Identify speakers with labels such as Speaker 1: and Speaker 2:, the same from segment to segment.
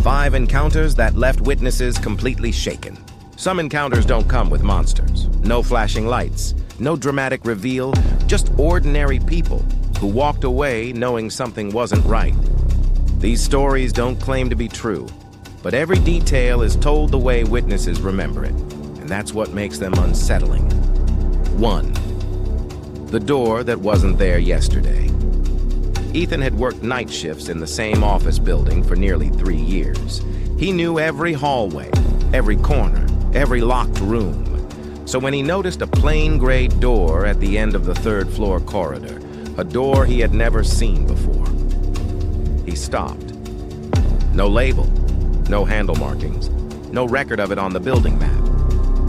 Speaker 1: 5 encounters that left witnesses completely shaken. Some encounters don't come with monsters. No flashing lights, no dramatic reveal, just ordinary people who walked away knowing something wasn't right. These stories don't claim to be true, but every detail is told the way witnesses remember it, and that's what makes them unsettling. 1. The door that wasn't there yesterday. Ethan had worked night shifts in the same office building for nearly 3 years. He knew every hallway, every corner, every locked room. So when he noticed a plain gray door at the end of the 3rd floor corridor, a door he had never seen before, he stopped. No label, no handle markings, no record of it on the building map.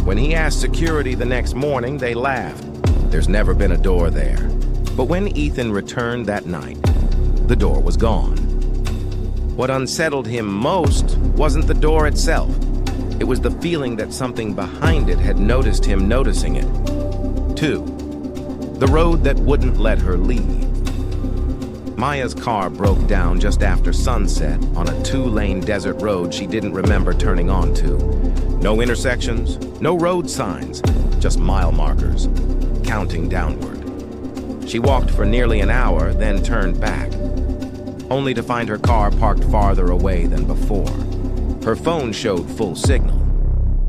Speaker 1: When he asked security the next morning, they laughed. There's never been a door there. But when Ethan returned that night, the door was gone. What unsettled him most wasn't the door itself. It was the feeling that something behind it had noticed him noticing it. 2. The road that wouldn't let her leave. Maya's car broke down just after sunset on a 2-lane desert road she didn't remember turning onto. No intersections, no road signs, just mile markers, counting downward. She walked for nearly an hour, then turned back, only to find her car parked farther away than before. Her phone showed full signal,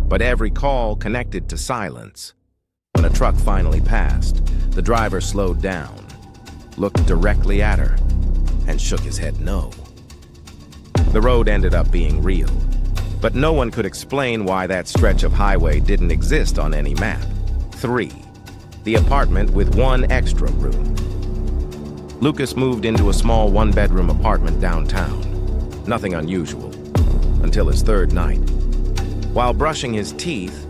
Speaker 1: but every call connected to silence. When a truck finally passed, the driver slowed down, looked directly at her, and shook his head no. The road ended up being real, but no one could explain why that stretch of highway didn't exist on any map. 3. The apartment with 1 extra room. Lucas moved into a small 1-bedroom apartment downtown. Nothing unusual, until his 3rd night. While brushing his teeth,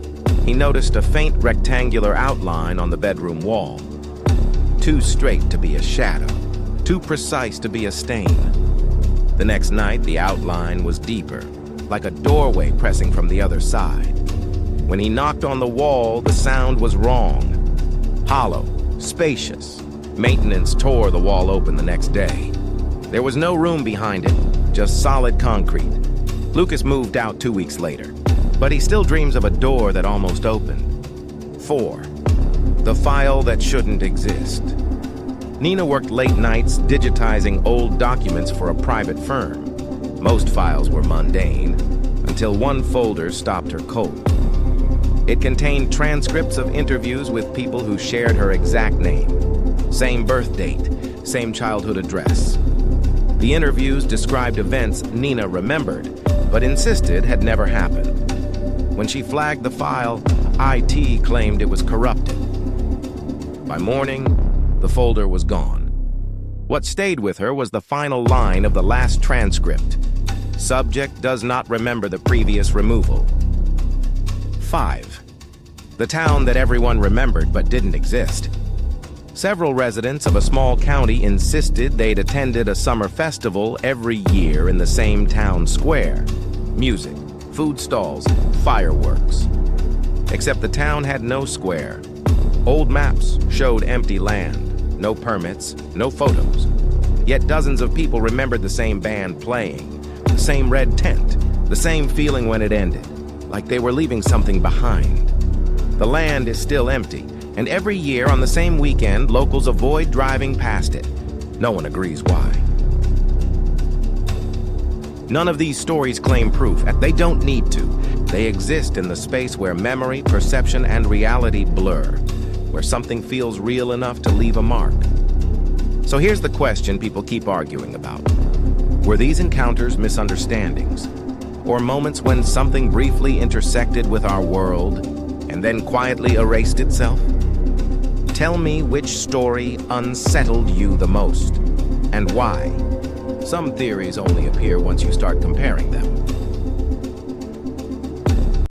Speaker 1: he noticed a faint rectangular outline on the bedroom wall. Too straight to be a shadow, too precise to be a stain. The next night, the outline was deeper, like a doorway pressing from the other side. When he knocked on the wall, the sound was wrong. Hollow, spacious. Maintenance tore the wall open the next day. There was no room behind it, just solid concrete. Lucas moved out 2 weeks later, but he still dreams of a door that almost opened. 4. The file that shouldn't exist. Nina worked late nights digitizing old documents for a private firm. Most files were mundane, until one folder stopped her cold. It contained transcripts of interviews with people who shared her exact name, same birth date, same childhood address. The interviews described events Nina remembered, but insisted had never happened. When she flagged the file, IT claimed it was corrupted. By morning, the folder was gone. What stayed with her was the final line of the last transcript. Subject does not remember the previous removal. 5. The town that everyone remembered but didn't exist. Several residents of a small county insisted they'd attended a summer festival every year in the same town square. Music, food stalls, fireworks. Except the town had no square. Old maps showed empty land, no permits, no photos. Yet dozens of people remembered the same band playing, the same red tent, the same feeling when it ended, like they were leaving something behind. The land is still empty, and every year on the same weekend, locals avoid driving past it. No one agrees why. None of these stories claim proof, and they don't need to. They exist in the space where memory, perception, and reality blur, where something feels real enough to leave a mark. So here's the question people keep arguing about. Were these encounters misunderstandings, or moments when something briefly intersected with our world and then quietly erased itself? Tell me which story unsettled you the most, and why. Some theories only appear once you start comparing them.